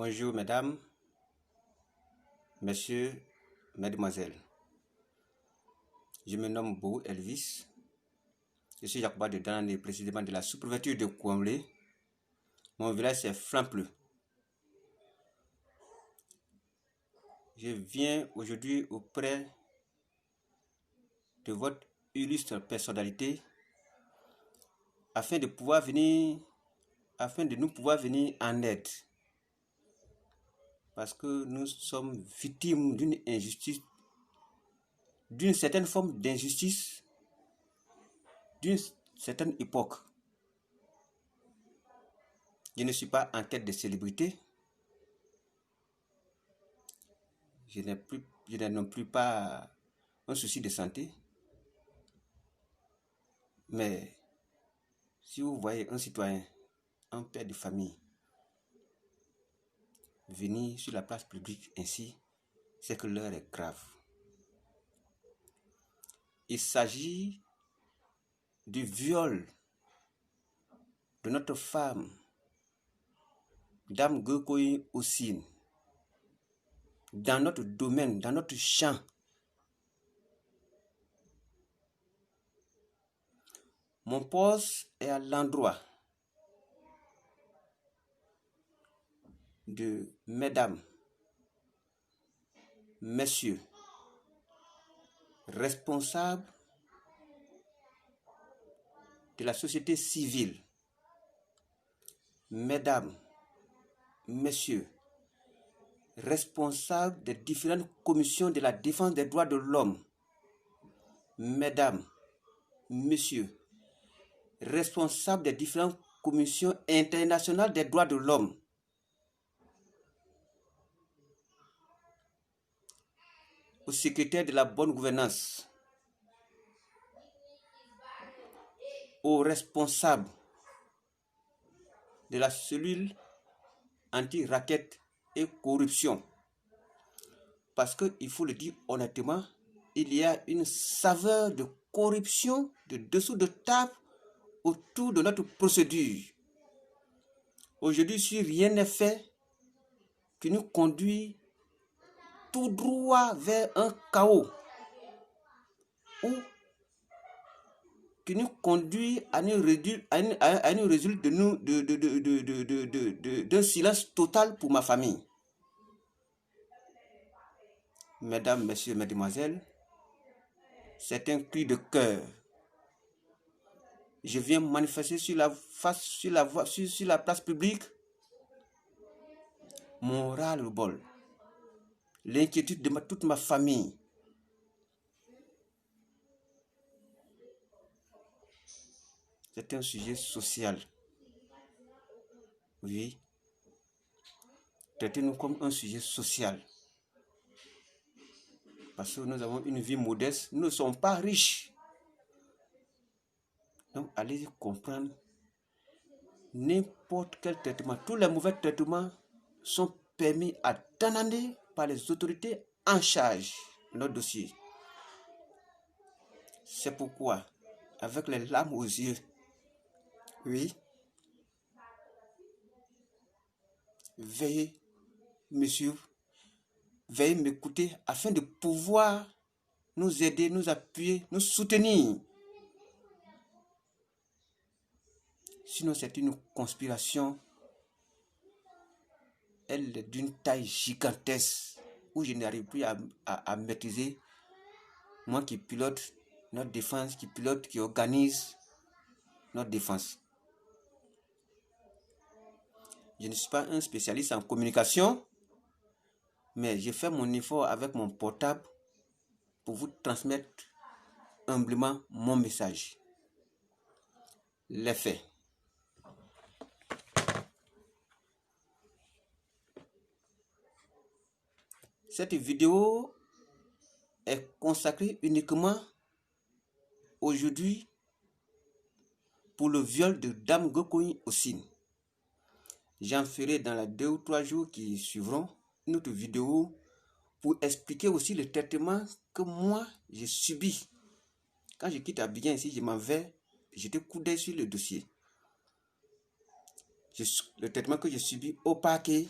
Bonjour mesdames, messieurs, mesdemoiselles. Je me nomme Bou Elvis. Je suis Jacoba de Danane, précisément de la sous-préfecture de Kouamlé. Mon village c'est Flampleux. Je viens aujourd'hui auprès de votre illustre personnalité afin de nous pouvoir venir en aide. Parce que nous sommes victimes d'une injustice, d'une certaine forme d'injustice, d'une certaine époque. Je ne suis pas en quête de célébrité. Je n'ai non plus pas un souci de santé. Mais si vous voyez un citoyen, un père de famille, venir sur la place publique ainsi, c'est que l'heure est grave. Il s'agit du viol de notre femme, Dame Gokoye Ossine, dans notre domaine, dans notre champ. Mon poste est à l'endroit de mesdames, messieurs, responsables de la société civile, mesdames, messieurs, responsables des différentes commissions de la défense des droits de l'homme, mesdames, messieurs, responsables des différentes commissions internationales des droits de l'homme, au secrétaire de la bonne gouvernance, aux responsables de la cellule anti-raquette et corruption. Parce qu'il faut le dire honnêtement, il y a une saveur de corruption de dessous de table autour de notre procédure. Aujourd'hui, si rien n'est fait, qui nous conduit tout droit vers un chaos, ou qui nous conduit à une résulte d'un silence total pour ma famille. Mesdames, messieurs, mesdemoiselles, c'est un cri de cœur. Je viens manifester sur la place publique mon ras-le-bol, l'inquiétude de toute ma famille. C'est un sujet social. Oui. Traitez-nous comme un sujet social. Parce que nous avons une vie modeste, nous ne sommes pas riches. Donc allez comprendre n'importe quel traitement. Tous les mauvais traitements sont permis à Danane par les autorités en charge de notre dossier. C'est pourquoi, avec les larmes aux yeux, oui, veuillez me suivre, veuillez m'écouter afin de pouvoir nous aider, nous appuyer, nous soutenir. Sinon, c'est une conspiration. Elle est d'une taille gigantesque où je n'arrive plus à maîtriser. Moi qui pilote notre défense, qui organise notre défense. Je ne suis pas un spécialiste en communication, mais j'ai fait mon effort avec mon portable pour vous transmettre humblement mon message. Les faits. Cette vidéo est consacrée uniquement aujourd'hui pour le viol de Dame Gokoye Ossine. J'en ferai dans les 2 ou 3 jours qui suivront une autre vidéo pour expliquer aussi le traitement que moi j'ai subi. Quand je quitte Abidjan ici, je m'en vais, j'étais coup d'œil sur le dossier. Le traitement que j'ai subi au parquet,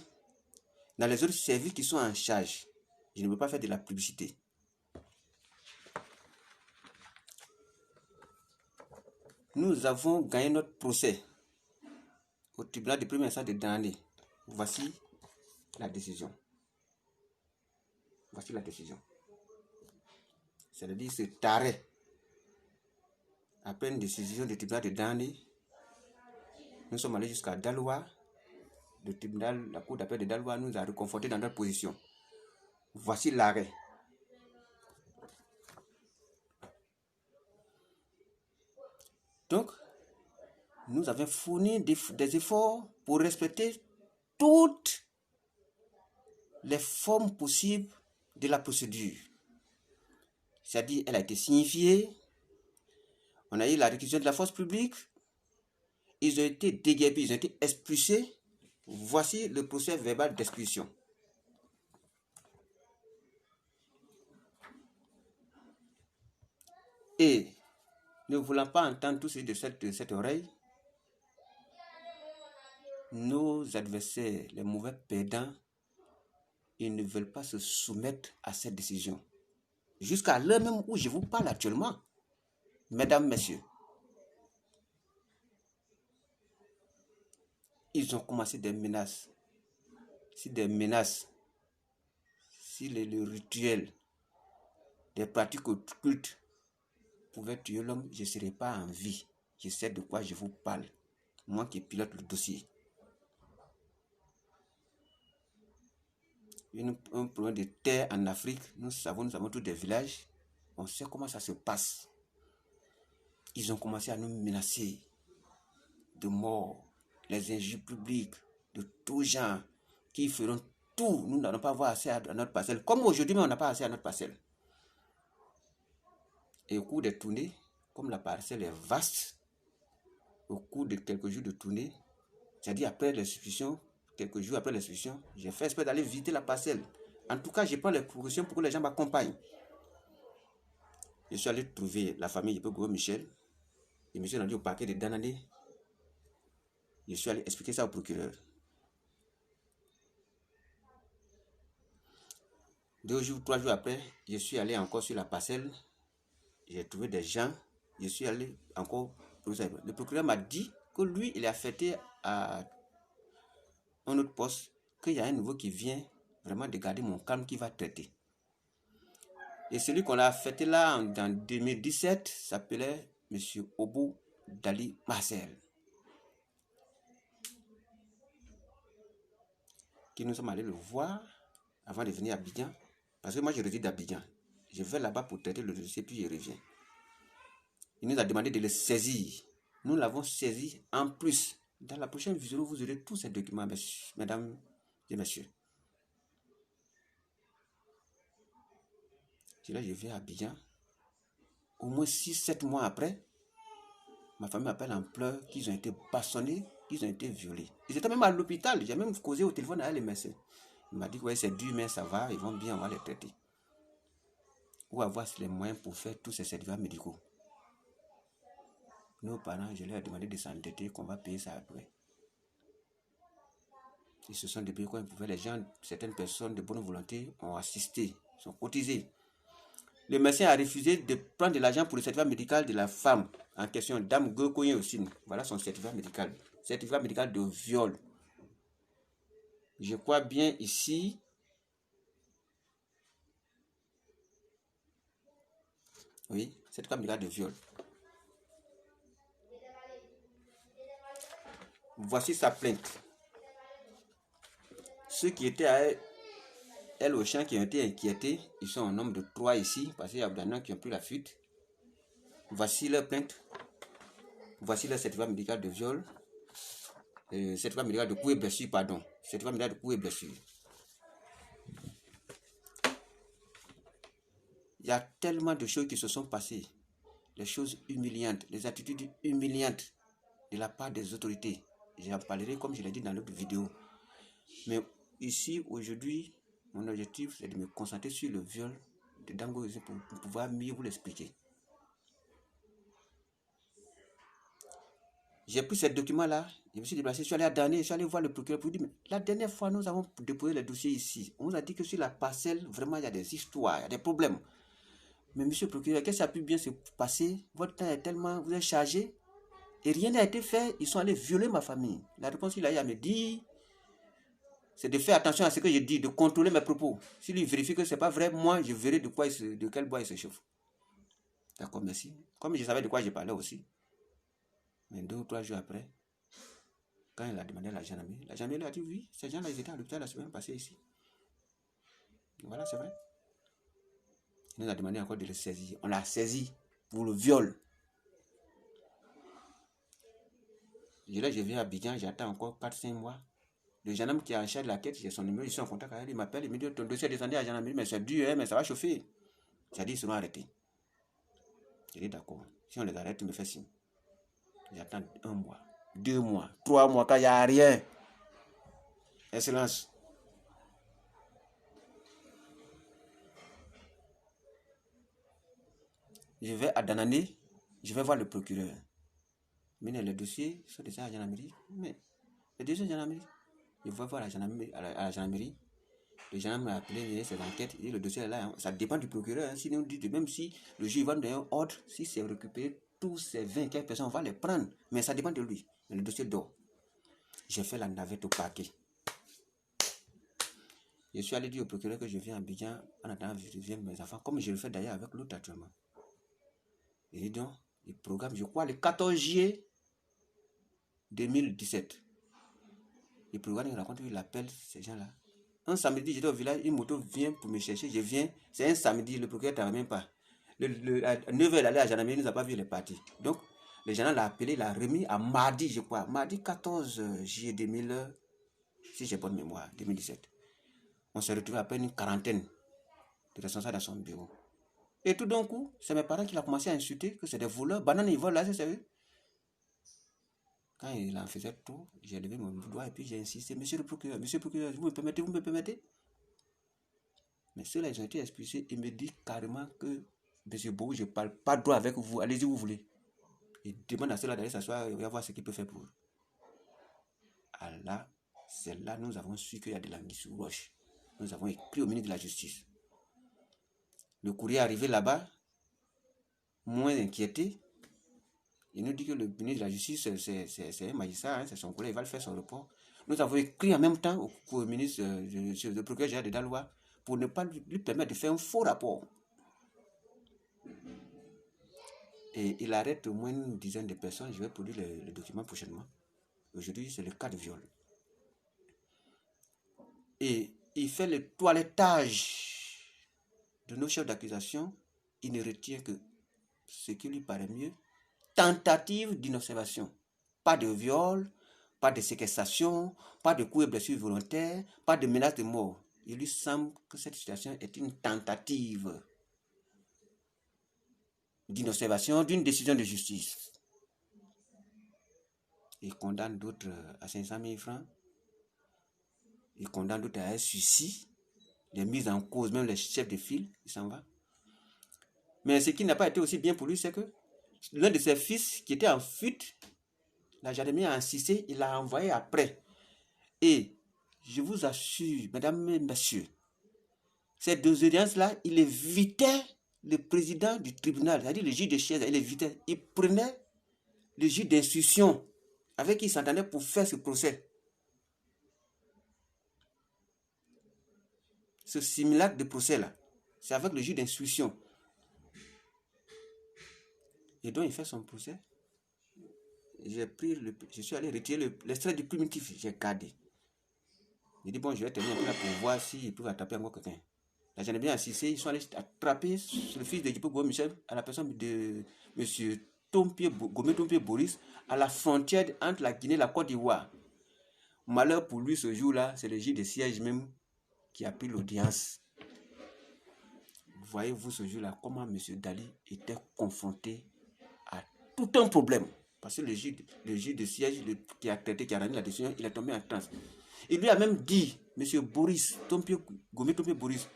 dans les autres services qui sont en charge. Je ne veux pas faire de la publicité. Nous avons gagné notre procès au tribunal de première instance de Danané. Voici la décision. Voici la décision. C'est-à-dire cet arrêt. Après une décision du tribunal de Danané, nous sommes allés jusqu'à Daloa. Le tribunal, la cour d'appel de Daloa nous a reconfortés dans notre position. Voici l'arrêt. Donc, nous avons fourni des efforts pour respecter toutes les formes possibles de la procédure. C'est-à-dire, elle a été signifiée, on a eu la réquisition de la force publique, ils ont été déguerpis, ils ont été expulsés. Voici le procès verbal d'expulsion. Et ne voulant pas entendre tout ceci de cette oreille, nos adversaires, les mauvais perdants, ils ne veulent pas se soumettre à cette décision. Jusqu'à l'heure même où je vous parle actuellement, mesdames, messieurs, ils ont commencé des menaces. Si des menaces, si le rituel, des pratiques occultes pouvaient tuer l'homme, je ne serais pas en vie. Je sais de quoi je vous parle. Moi qui pilote le dossier. Un problème de terre en Afrique, nous avons tous des villages. On sait comment ça se passe. Ils ont commencé à nous menacer de mort, les injures publiques, de tout genre, qui feront tout. Nous n'allons pas avoir accès à notre parcelle. Comme aujourd'hui, mais on n'a pas accès à notre parcelle. Et au cours des tournées, comme la parcelle est vaste, au cours de quelques jours de tournée, c'est-à-dire après l'expulsion, quelques jours après l'expulsion, j'ai fait exprès d'aller visiter la parcelle. En tout cas, je prends les précautions pour que les gens m'accompagnent. Je suis allé trouver la famille de Gros Michel. Je me suis rendu au parquet de Danané. Je suis allé expliquer ça au procureur. 2 jours, 3 jours après, je suis allé encore sur la parcelle. J'ai trouvé des gens. Je suis allé encore. Le procureur m'a dit que lui, il est affecté à un autre poste, qu'il y a un nouveau qui vient vraiment de garder mon calme qui va traiter. Et celui qu'on a affecté là en 2017 s'appelait M. Obou Dali Marcel. Qui nous sommes allés le voir avant de venir à Abidjan. Parce que moi je réside à Abidjan. Je vais là-bas pour traiter le dossier puis je reviens. Il nous a demandé de le saisir. Nous l'avons saisi en plus. Dans la prochaine vidéo, vous aurez tous ces documents, mesdames et messieurs. Et là, je viens à Abidjan. Au moins 6-7 mois après, ma famille m'appelle en pleurs qu'ils ont été bastonnés, qu'ils ont été violés. Ils étaient même à l'hôpital. J'ai même causé au téléphone avec les médecins. Il m'a dit, ouais, c'est dur, mais ça va, ils vont bien, on va les traiter. Ou avoir les moyens pour faire tous ces certificats médicaux. Nos parents, je leur ai demandé de s'endetter, qu'on va payer ça après. Ils se sont débrouillés quand ils pouvaient. Les gens, certaines personnes de bonne volonté ont assisté, sont cotisés. Le médecin a refusé de prendre de l'argent pour le certificat médical de la femme en question, Dame Gokoye aussi. Voilà son certificat médical. Certificat médical de viol. Je crois bien ici. Oui, certificat médical de viol. Voici sa plainte. Ceux qui étaient à elle au champ qui ont été inquiétés, ils sont en nombre de 3 ici, parce qu'il y a des gens qui ont pris la fuite. Voici leur plainte. Voici le certificat médical de viol. Certificat médical de coups et blessures, pardon. Certificat médical de coups et blessures. Il y a tellement de choses qui se sont passées. Les choses humiliantes, les attitudes humiliantes de la part des autorités. J'en parlerai comme je l'ai dit dans l'autre vidéo. Mais ici, aujourd'hui, mon objectif, c'est de me concentrer sur le viol de Dango pour pouvoir mieux vous l'expliquer. J'ai pris ces documents-là, je me suis déplacé, je suis allé à Dané, je suis allé voir le procureur pour lui dire, mais la dernière fois, nous avons déposé le dossier ici. On nous a dit que sur la parcelle, vraiment, il y a des histoires, il y a des problèmes. Mais monsieur le procureur, qu'est-ce qui a pu bien se passer? Votre temps est tellement, vous êtes chargé, et rien n'a été fait. Ils sont allés violer ma famille. La réponse qu'il a eu à me dire, c'est de faire attention à ce que je dis, de contrôler mes propos. S'il vérifie que ce n'est pas vrai, moi, je verrai de quel bois il se chauffe. D'accord, merci. Comme je savais de quoi je parlais aussi. Mais 2 ou 3 jours après, quand il a demandé à la gendarmerie lui a dit oui, ces gens-là, ils étaient à l'hôpital la semaine passée ici. Voilà, c'est vrai. Il nous a demandé encore de le saisir. On l'a saisi pour le viol. Je viens à Abidjan, j'attends encore 4-5 mois. Le gendarme qui a en charge de la quête, j'ai son numéro, je suis en contact avec lui, il m'appelle, il me dit ton dossier est descendu à la gendarmerie, mais c'est dur, mais ça va chauffer. J'ai dit, ils seront arrêtés. J'ai dit, d'accord. Si on les arrête, tu me fais signe. J'attends 1 mois, 2 mois, 3 mois, quand il n'y a rien. Excellence. Je vais à Danané, je vais voir le procureur. Mais les dossiers sont déjà à la gendarmerie. Mais les dossiers à la gendarmerie. Je vais voir à la gendarmerie. Le gendarme m'a appelé ses enquêtes. Et le dossier est là. Ça dépend du procureur. Sinon, même si le juge va nous donner un ordre, si c'est récupéré, tous ces 24 personnes, on va les prendre. Mais ça dépend de lui. Mais le dossier dort. J'ai fait la navette au parquet. Je suis allé dire au procureur que je viens à Abidjan en attendant que je vienne mes enfants, comme je le fais d'ailleurs avec l'autre actuellement. Et donc, le programme, je crois, le 14 juillet 2017. Le programme, il raconte qu'il appelle ces gens-là. Un samedi, j'étais au village, une moto vient pour me chercher, je viens, c'est un samedi, le procureur ne t'en même pas. À 9h, il allait à la gendarmerie, il ne nous a pas vu, il est parti. Donc, le gendarme l'a appelé, l'a remis à mardi, je crois, mardi 14 juillet 2000, si j'ai bonne mémoire, 2017. On s'est retrouvé à peine une quarantaine de responsables dans son bureau. Et tout d'un coup, c'est mes parents qui l'ont commencé à insulter, que c'est des voleurs, banane, ils volent là, c'est sérieux. Quand il en faisait tout, j'ai levé mon doigt et puis j'ai insisté, monsieur le procureur, vous me permettez? Mais ceux-là, ils ont été expulsés. Ils me disent carrément que, monsieur Beau, je ne parle pas droit avec vous, allez-y où vous voulez. Ils demandent à ceux-là d'aller s'asseoir et voir ce qu'ils peuvent faire pour eux. Allah, c'est là nous avons su qu'il y a de l'anguille sous roche. Nous avons écrit au ministre de la Justice. Le courrier est arrivé là-bas, moins inquiété. Il nous dit que le ministre de la Justice, c'est un magistrat, hein, c'est son collègue, il va le faire son report. Nous avons écrit en même temps au ministre, le procureur général de Daloa, pour ne pas lui permettre de faire un faux rapport. Et il arrête au moins une dizaine de personnes. Je vais produire le document prochainement. Aujourd'hui, c'est le cas de viol. Et il fait le toilettage de nos chefs d'accusation. Il ne retient que ce qui lui paraît mieux. Tentative d'inobservation. Pas de viol, pas de séquestration, pas de coups et blessures volontaires, pas de menace de mort. Il lui semble que cette situation est une tentative d'inobservation d'une décision de justice. Il condamne d'autres à 500 000 francs. Il condamne d'autres à un suicide. Les mises en cause, même les chefs de file, il s'en va. Mais ce qui n'a pas été aussi bien pour lui, c'est que l'un de ses fils qui était en fuite, la gendarmerie a insisté, il l'a envoyé après. Et je vous assure, mesdames et messieurs, ces 2 audiences-là, il évitait le président du tribunal, c'est-à-dire le juge de siège, il évitait. Il prenait le juge d'instruction avec qui il s'entendait pour faire ce procès. Ce simulacre de procès-là, c'est avec le juge d'instruction. Et donc, il fait son procès. Je suis allé retirer l'extrait du primitif, j'ai gardé. J'ai dit, bon, je vais tenir un peu là pour voir s'ils peuvent attraper encore quelqu'un. Là, j'en ai bien assisté, ils sont allés attraper le fils de Djibo Michel à la personne de M. Gomé Tompier Boris à la frontière entre la Guinée et la Côte d'Ivoire. Malheur pour lui, ce jour-là, c'est le juge de siège même qui a pris l'audience. Voyez-vous ce jour-là, comment M. Dali était confronté à tout un problème. Parce que le juge de siège qui a traité, qui a rendu la décision, il est tombé en transe. Il lui a même dit, M. Boris, Gomé Tompier Boris,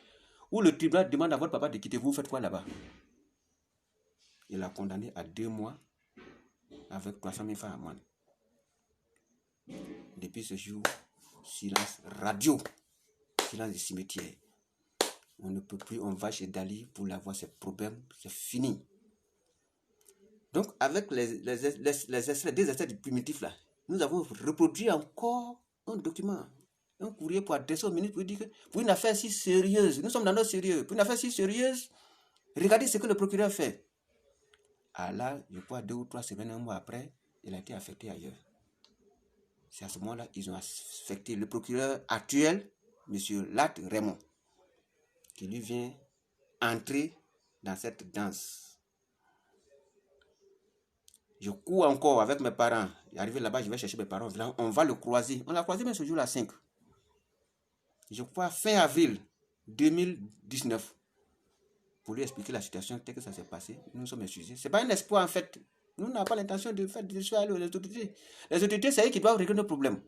où le tribunal demande à votre papa de quitter, vous faites quoi là-bas? Il l'a condamné à 2 mois avec 300 000 francs amende. Depuis ce jour, silence radio, silence du cimetière. On ne peut plus, on va chez Dali pour l'avoir, ses problèmes, c'est fini. Donc, avec les extraits, des extraits du primitif là, nous avons reproduit encore un document, un courrier pour adresser au ministre pour dire que pour une affaire si sérieuse, nous sommes dans notre sérieux, pour une affaire si sérieuse, regardez ce que le procureur fait. Ah là, je crois 2 ou 3 semaines, un mois après, il a été affecté ailleurs. C'est à ce moment-là qu'ils ont affecté le procureur actuel, M. Lat Raymond, qui lui vient entrer dans cette danse. Je cours encore avec mes parents. Arrivé là-bas, je vais chercher mes parents. On va le croiser. On l'a croisé même ce jour-là, 5. Je crois fin avril 2019. Pour lui expliquer la situation telle que ça s'est passé. Nous sommes excusés. Ce n'est pas un espoir en fait. Nous n'avons pas l'intention de faire des choses aux autorités. Les autorités, c'est eux qui doivent régler nos problèmes.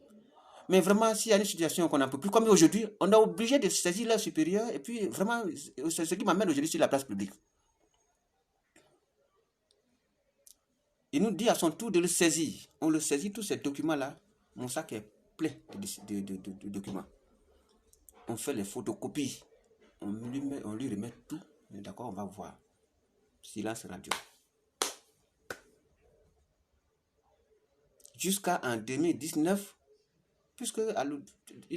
Mais vraiment, s'il y a une situation qu'on n'en peut plus, comme aujourd'hui, on est obligé de saisir leur supérieur. Et puis, vraiment, c'est ce qui m'amène aujourd'hui sur la place publique. Il nous dit à son tour de le saisir. On le saisit, tous ces documents-là. Mon sac est plein de documents. On fait les photocopies. On lui remet tout. D'accord, on va voir. Silence radio. Jusqu'à en 2019, puisque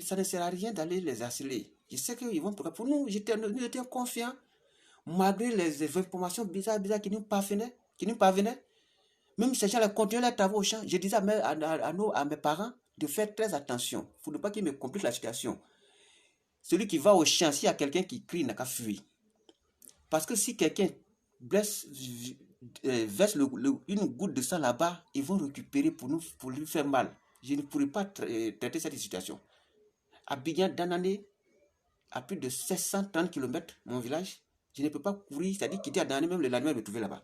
ça ne sert à rien d'aller les harceler. Je sais qu'ils vont... Pour nous, nous étions confiants, malgré les informations bizarres qui nous parvenaient. Même ces gens-là continuaient leurs travaux au champ. Je disais à mes parents de faire très attention. Il ne faut pas qu'ils me compliquent la situation. Celui qui va au champ, s'il y a quelqu'un qui crie, il n'a qu'à fuir. Parce que si quelqu'un verse une goutte de sang là-bas, ils vont récupérer pour lui faire mal. Je ne pourrais pas traiter cette situation. Abidjan, Danané, à plus de 730 km, mon village, je ne peux pas courir, c'est-à-dire quitter à Danané, même le lendemain, me trouver là-bas.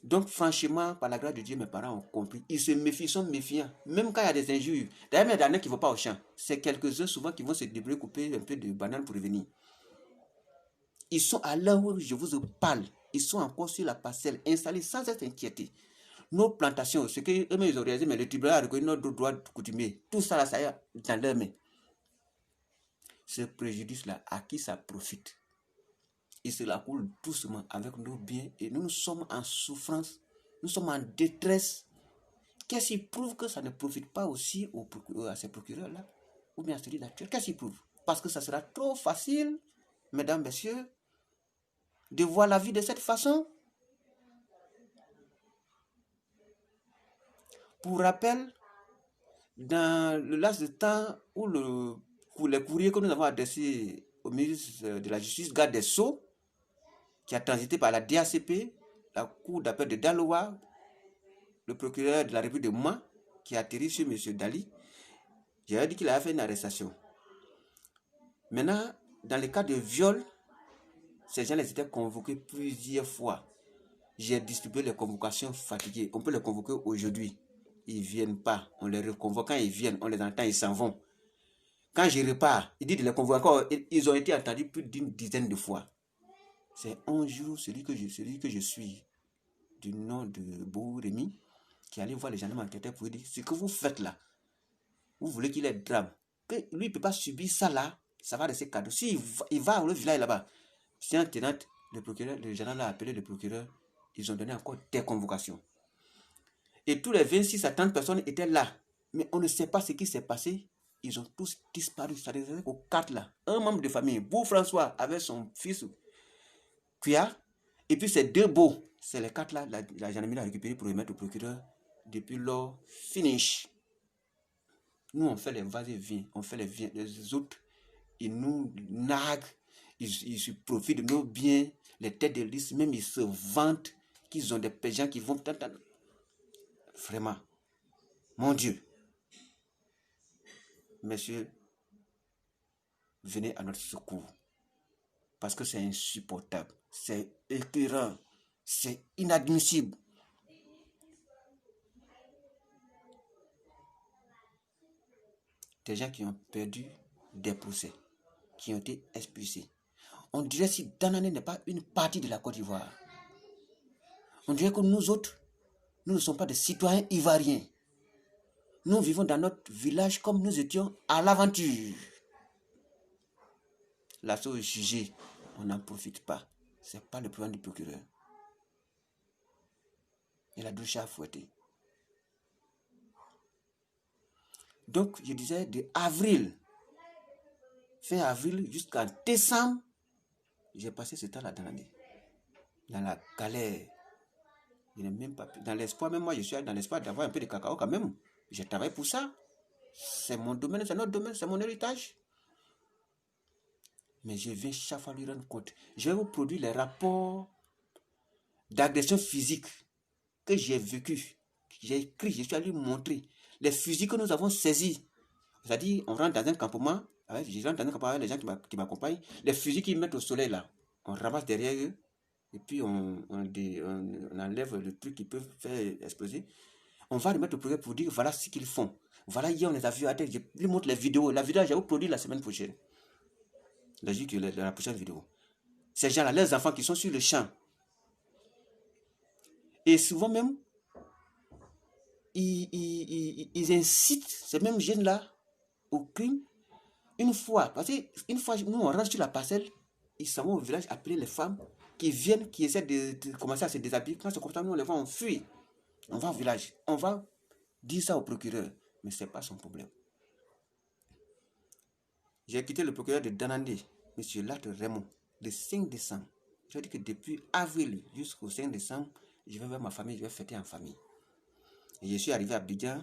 Donc, franchement, par la grâce de Dieu, mes parents ont compris. Ils se méfient, ils sont méfiants. Même quand il y a des injures. D'ailleurs, il y en a qui ne vont pas au champ. C'est quelques-uns souvent qui vont se débrouiller, couper un peu de banane pour revenir. Ils sont à l'heure où je vous parle. Ils sont encore sur la parcelle, installés sans être inquiétés. Nos plantations, ce qu'eux-mêmes ils ont réalisé, mais le tribunal a reconnu notre droit coutumier. Tout ça, là, ça y est dans leurs mains. Ce préjudice-là, à qui ça profite? Et cela coule doucement avec nos biens. Et nous sommes en souffrance. Nous sommes en détresse. Qu'est-ce qui prouve que ça ne profite pas aussi à ces procureurs-là? Ou bien à celui d'actuel? Qu'est-ce qui prouve? Parce que ça sera trop facile, mesdames, messieurs, de voir la vie de cette façon. Pour rappel, dans le laps de temps où les courriers que nous avons adressés au ministre de la Justice, garde des Sceaux, qui a transité par la DACP, la cour d'appel de Daloa, le procureur de la République de Mans, qui a atterri sur M. Dali, j'avais dit qu'il avait fait une arrestation. Maintenant, dans le cas de viol, ces gens les étaient convoqués plusieurs fois. J'ai distribué les convocations fatiguées. On peut les convoquer aujourd'hui. Ils ne viennent pas. On les reconvoque. Quand ils viennent, on les entend, ils s'en vont. Quand je repars, ils disent de les convoquer encore. Ils ont été entendus plus d'une dizaine de fois. C'est un jour celui que je suis, du nom de Bou Rémi, qui allait voir les gendarmes enquêteurs pour lui dire, ce que vous faites là, vous voulez qu'il ait drame. Que lui, il ne peut pas subir ça là, ça va rester cadeau. S'il va au village là-bas, si un tenant, le gendarme a appelé le procureur, ils ont donné encore des convocations. Et tous les 26 à 30 personnes étaient là. Mais on ne sait pas ce qui s'est passé. Ils ont tous disparu. Ça faisait qu'aux 4 là. Un membre de famille, Bou François, avec son fils Kuya. Et puis ces 2 beaux. C'est les 4 là. La gendarmerie a récupéré pour remettre au procureur. Depuis lors, finish. Nous, on fait les vas-et-vient. On fait les autres. Ils nous narguent. Ils se profitent de nos biens. Les têtes de liste, même ils se vantent qu'ils ont des gens qui vont... Vraiment, mon Dieu, messieurs, venez à notre secours. Parce que c'est insupportable, c'est écœurant, c'est inadmissible. Des gens qui ont perdu des procès, qui ont été expulsés. On dirait si Danané n'est pas une partie de la Côte d'Ivoire. On dirait que nous autres, nous ne sommes pas des citoyens ivoiriens. Nous vivons dans notre village comme nous étions à l'aventure. La chose jugée, on n'en profite pas. Ce n'est pas le problème du procureur. Il a deux chats à fouetter. Donc, je disais, de avril, fin avril jusqu'en décembre, j'ai passé ce temps-là dans l'année. Dans la galère. Je n'ai même pas pu. Dans l'espoir, même moi, je suis dans l'espoir d'avoir un peu de cacao quand même. Je travaille pour ça. C'est mon domaine, c'est notre domaine, c'est mon héritage. Mais je viens chaque fois lui rendre compte. Je vais vous produire les rapports d'agression physique que j'ai vécu. J'ai écrit, je suis allé lui montrer. Les fusils que nous avons saisis. C'est-à-dire, on rentre dans un campement. Je rentre dans un campement avec les gens qui m'accompagnent. Les fusils qu'ils mettent au soleil là, on ramasse derrière eux. Et puis on enlève le truc qui peut faire exploser. On va les mettre au projet pour dire voilà ce qu'ils font. Voilà, hier on les a vus à tête. Je lui montre les vidéos. La vidéo, je vais vous produire la semaine prochaine. La prochaine vidéo. Ces gens-là, les enfants qui sont sur le champ. Et souvent même, ils incitent ces mêmes jeunes-là au crime. Une fois, parce qu'une fois, nous on rentre sur la parcelle, ils s'en vont au village appeler les femmes qui viennent, qui essaient de commencer à se déshabiller. Quand c'est comme ça, nous on les voit, on fuit. On va au village. On va dire ça au procureur. Mais ce n'est pas son problème. J'ai quitté le procureur de Danandé, M. Latte Raymond, le 5 décembre. Je dis que depuis avril jusqu'au 5 décembre, je vais voir ma famille, je vais fêter en famille. Et je suis arrivé à Abidjan,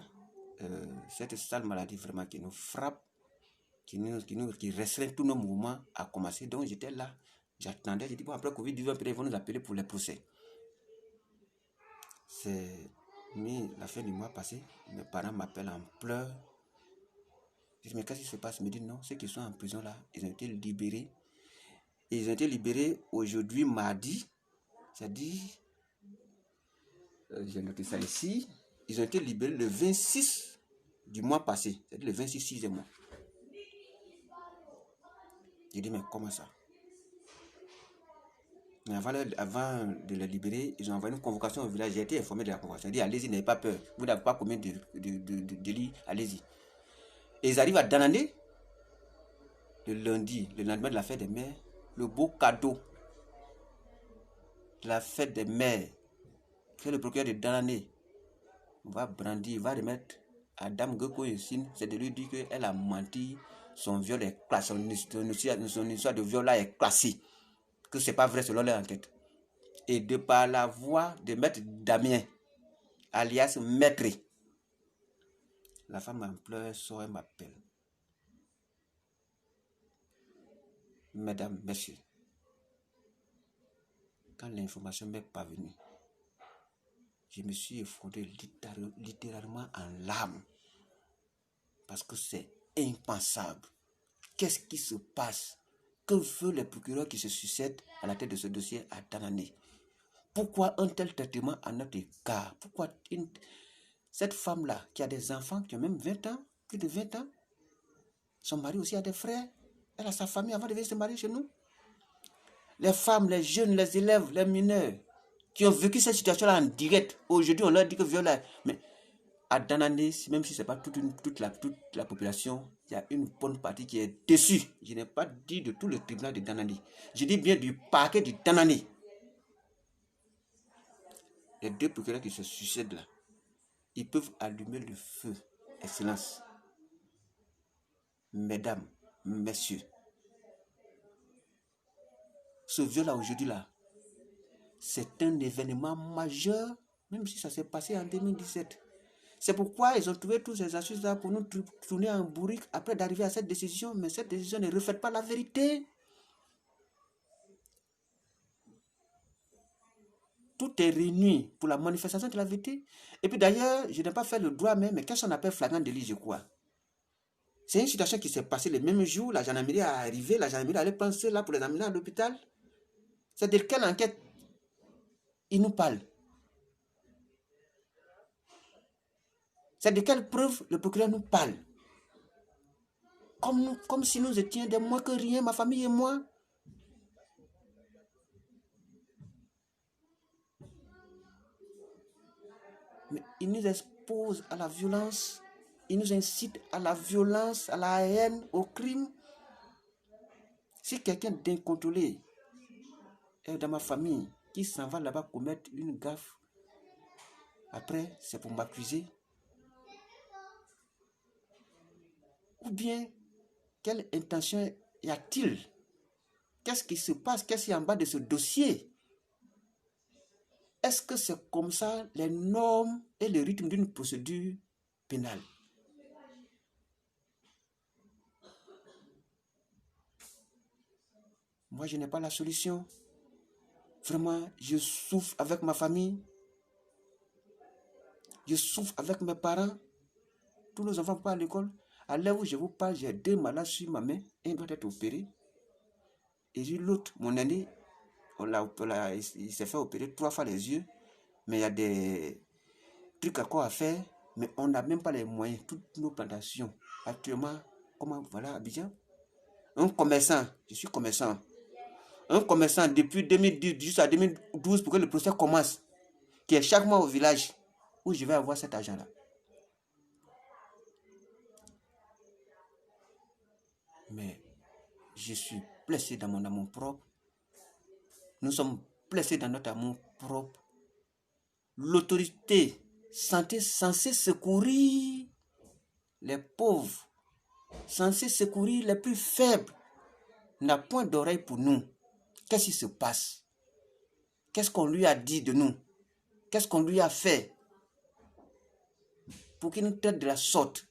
cette sale maladie vraiment qui nous frappe, qui restreint tous nos mouvements a commencé. Donc j'étais là, j'attendais, j'ai dit bon après Covid-19, ils vont nous appeler pour les procès. C'est la fin du mois passé, mes parents m'appellent en pleurs. Je dis mais qu'est-ce qui se passe? Ils me disent non, ceux qui sont en prison là, ils ont été libérés. Et ils ont été libérés aujourd'hui mardi, c'est-à-dire, j'ai noté ça ici, ils ont été libérés le 26 du mois passé, c'est-à-dire le 26 6e mois. J'ai dit mais comment ça? Mais avant de les libérer, ils ont envoyé une convocation au village. J'ai été informé de la convocation. Ils ont dit allez-y, n'ayez pas peur. Vous n'avez pas combien de délits, allez-y. Et ils arrivent à Danandé le lundi, le lendemain de la fête des mères. Le beau cadeau de la fête des mères que le procureur de Danandé va brandir, il va remettre à Dame Geko Yessine, c'est de lui dire qu'elle a menti, son viol est classé, son histoire de viol là est classée, que c'est pas vrai selon leur enquête. Et de par la voix de Maître Damien, alias Maître, la femme en pleurs sort et m'appelle. Mesdames, messieurs, quand l'information m'est parvenue, je me suis effondré littéralement en larmes. Parce que c'est impensable. Qu'est-ce qui se passe? Que veut les procureurs qui se succèdent à la tête de ce dossier à Danandé? Pourquoi un tel traitement à notre égard? Pourquoi cette femme-là, qui a des enfants, qui ont même 20 ans, plus de 20 ans, son mari aussi a des frères, elle a sa famille avant de venir se marier chez nous. Les femmes, les jeunes, les élèves, les mineurs, qui ont vécu cette situation-là en direct, aujourd'hui on leur dit que viol. Mais à Danandé, même si ce n'est pas toute la population, il y a une bonne partie qui est déçue. Je n'ai pas dit de tout le tribunal de Danandé. Je dis bien du parquet de Danandé. Les deux procureurs qui se succèdent là, ils peuvent allumer le feu, Excellence. Mesdames, messieurs, ce viol-là aujourd'hui là, c'est un événement majeur, même si ça s'est passé en 2017. C'est pourquoi ils ont trouvé toutes ces astuces-là pour nous tourner en bourrique après d'arriver à cette décision. Mais cette décision ne reflète pas la vérité. Tout est réuni pour la manifestation de la vérité. Et puis d'ailleurs, je n'ai pas fait le droit mais qu'est-ce qu'on appelle flagrant délit, je crois. C'est une situation qui s'est passée le même jour. La gendarmerie est arrivée, la gendarmerie allait prendre ceux-là pour les amener à l'hôpital. C'est de quelle enquête il nous parle? C'est de quelle preuve le procureur nous parle? Comme si nous étions des moins que rien, ma famille et moi. Mais il nous expose à la violence. ils nous incitent à la violence, à la haine, au crime. Si quelqu'un d'incontrôlé est dans ma famille qui s'en va là-bas commettre une gaffe, après c'est pour m'accuser. Ou bien, quelle intention y a-t-il? Qu'est-ce qui se passe? Qu'est-ce qu'il y a en bas de ce dossier? Est-ce que c'est comme ça les normes et le rythme d'une procédure pénale? Moi, je n'ai pas la solution. Vraiment, je souffre avec ma famille. Je souffre avec mes parents. Tous nos enfants partent à l'école. À l'heure où je vous parle, j'ai 2 malades sur ma main. Un doit être opéré. Et l'autre, mon aîné, il s'est fait opérer 3 fois les yeux. Mais il y a des trucs encore à faire. Mais on n'a même pas les moyens. Toutes nos plantations, actuellement, comment, voilà, Abidjan. Un commerçant, je suis commerçant. Un commerçant depuis 2010 jusqu'à 2012 pour que le procès commence, qui est chaque mois au village, où je vais avoir cet argent-là. Mais je suis blessé dans mon amour propre. Nous sommes blessés dans notre amour propre. L'autorité censée secourir les pauvres, censée secourir les plus faibles, n'a point d'oreille pour nous. Qu'est-ce qui se passe? Qu'est-ce qu'on lui a dit de nous? Qu'est-ce qu'on lui a fait pour qu'il nous traite de la sorte?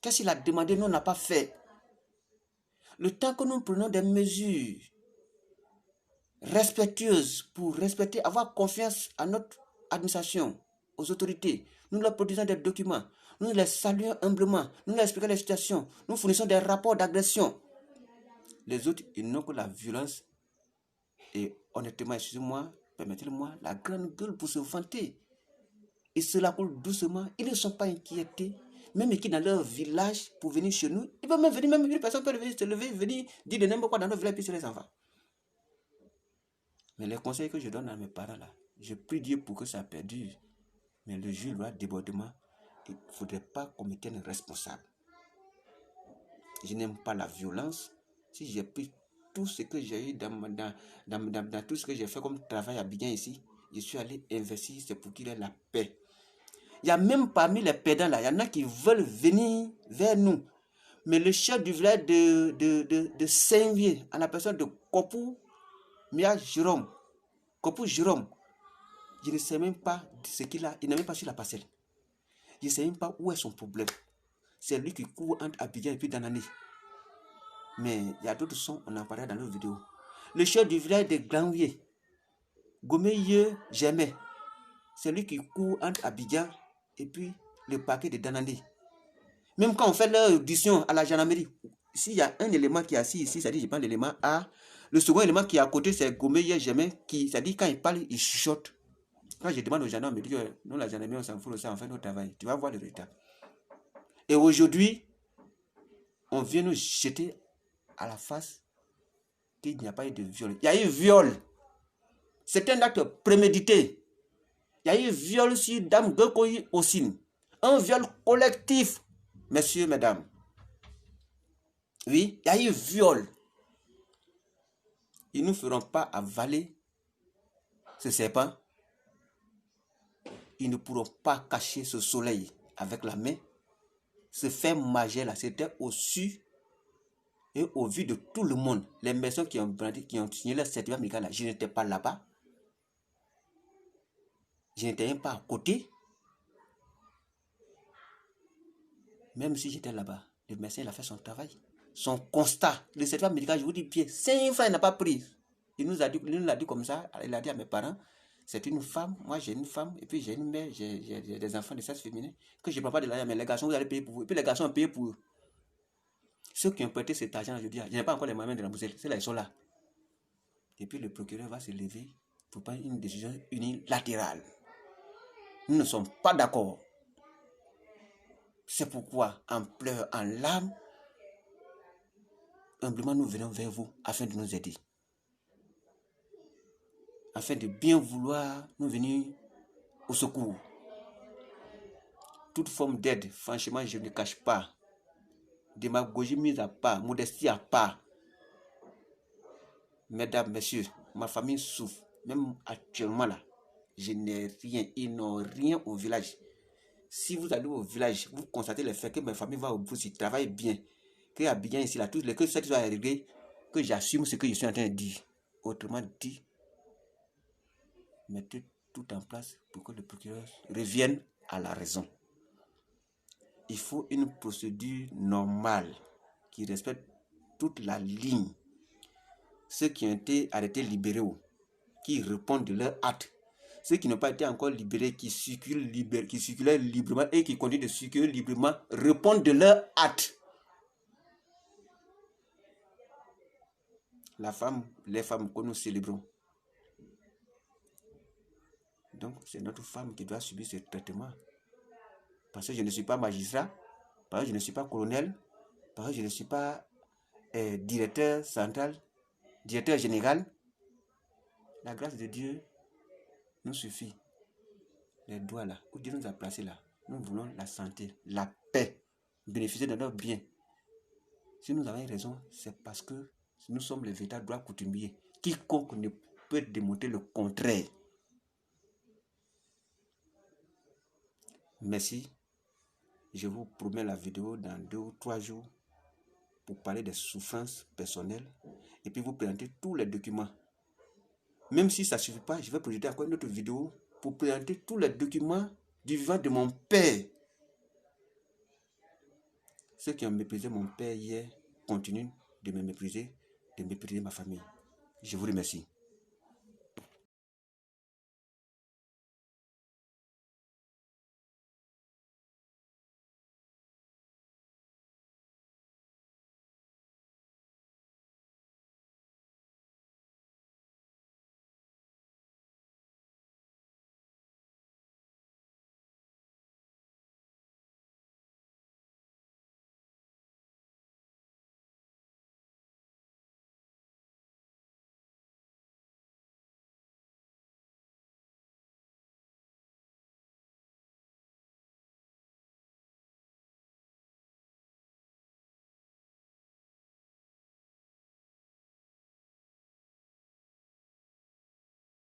Qu'est-ce qu'il a demandé, nous, on n'a pas fait? Le temps que nous prenons des mesures respectueuses pour respecter, avoir confiance à notre administration, aux autorités, nous leur produisons des documents, nous les saluons humblement, nous leur expliquons les situations, nous fournissons des rapports d'agression. Les autres, ils n'ont que la violence et honnêtement, excusez-moi, permettez-moi, la grande gueule pour se vanter. Et cela coule doucement, ils ne sont pas inquiétés. Même qui dans leur village pour venir chez nous, ils peuvent même venir, même une personne peut se lever, venir dire de n'importe quoi dans notre village, puis sur les enfants. Mais les conseils que je donne à mes parents là, je prie Dieu pour que ça perdure. Mais le jour de débordement, il ne faudrait pas qu'on me tienne responsable. Je n'aime pas la violence. Si j'ai pris tout ce que j'ai eu dans tout ce que j'ai fait comme travail à Abidjan ici, je suis allé investir, c'est pour qu'il y ait la paix. Il y a même parmi les perdants là, il y en a qui veulent venir vers nous. Mais le chef du village de Saint-Vier, en la personne de Kopou Mia Jérôme, Kopou Jérôme, je ne sais même pas ce qu'il a, il n'a même pas su la parcelle. Je ne sais même pas où est son problème. C'est lui qui court entre Abidjan et puis Danani. Mais il y a d'autres sons, on en parlera dans l'autre vidéo. Le chef du village de Glanvier, Gomeye Jémé, c'est lui qui court entre Abidjan et puis le parquet de Danani. Même quand on fait leur audition à la gendarmerie, s'il y a un élément qui est assis ici, c'est-à-dire je prends l'élément A, le second élément qui est à côté, c'est Gomeye Jémé, c'est-à-dire quand il parle, il chuchote. Quand je demande aux gendarmes, ils me disent, nous la gendarmerie, on s'en fout, on fait notre travail. Tu vas voir le résultat. Et aujourd'hui, on vient nous jeter à la face qu'il n'y a pas eu de viol. Il y a eu viol. C'est un acte prémédité. Il y a eu viol sur Dame Gekoyi Ossine. Un viol collectif, messieurs, mesdames. Oui, il y a eu viol. Ils ne nous feront pas avaler ce serpent. Ils ne pourront pas cacher ce soleil avec la main. Ce fait majeur là, c'était au-dessus et au vu de tout le monde. Les personnes qui ont signé leur certificat médical là, je n'étais pas là-bas. Je n'étais même pas à côté. Même si j'étais là-bas, le médecin il a fait son travail. Son constat, le certificat médical, je vous dis bien, 5 francs il n'a pas pris. Il nous l'a dit comme ça, il a dit à mes parents, c'est une femme, moi j'ai une femme, et puis j'ai une mère, j'ai des enfants de sexe féminin, que je ne prends pas de l'argent, mais les garçons, vous allez payer pour vous. Et puis les garçons ont payé pour eux. Ceux qui ont prêté cet argent, je dis, je n'ai pas encore les moyens de rembourser, c'est là, ils sont là. Et puis le procureur va se lever pour prendre une décision unilatérale. Nous ne sommes pas d'accord. C'est pourquoi, en pleurs, en larmes, humblement nous venons vers vous afin de nous aider. Afin de bien vouloir nous venir au secours. toute forme d'aide, franchement, je ne cache pas. Démagogie mise à part, modestie à part. Mesdames, messieurs, ma famille souffre. Même actuellement là, je n'ai rien. Ils n'ont rien au village. Si vous allez au village, vous constatez le fait que ma famille va au bout, ils travaillent bien, qu'il y a bien ici, là, tout les que ça doit arriver, que j'assume ce que je suis en train de dire. Autrement dit, mettez tout en place pour que le procureur revienne à la raison. Il faut une procédure normale qui respecte toute la ligne. Ceux qui ont été arrêtés, libérés, qui répondent de leur acte. Ceux qui n'ont pas été encore libérés, qui circulaient librement et qui continuent de circuler librement, répondent de leur acte. Les femmes que nous célébrons. Donc, c'est notre femme qui doit subir ce traitement. Parce que je ne suis pas magistrat, parce que je ne suis pas colonel, parce que je ne suis pas directeur central, directeur général. La grâce de Dieu nous suffit. Les doigts là, où Dieu nous a placés là, nous voulons la santé, la paix, bénéficier de nos biens. Si nous avons raison, c'est parce que nous sommes les véritables droits coutumiers. Quiconque ne peut démontrer le contraire. Merci. Je vous promets la vidéo dans 2 ou 3 jours pour parler des souffrances personnelles et puis vous présenter tous les documents. Même si ça ne suffit pas, je vais projeter encore une autre vidéo pour présenter tous les documents du vivant de mon père. Ceux qui ont méprisé mon père hier continuent de me mépriser, de mépriser ma famille. Je vous remercie.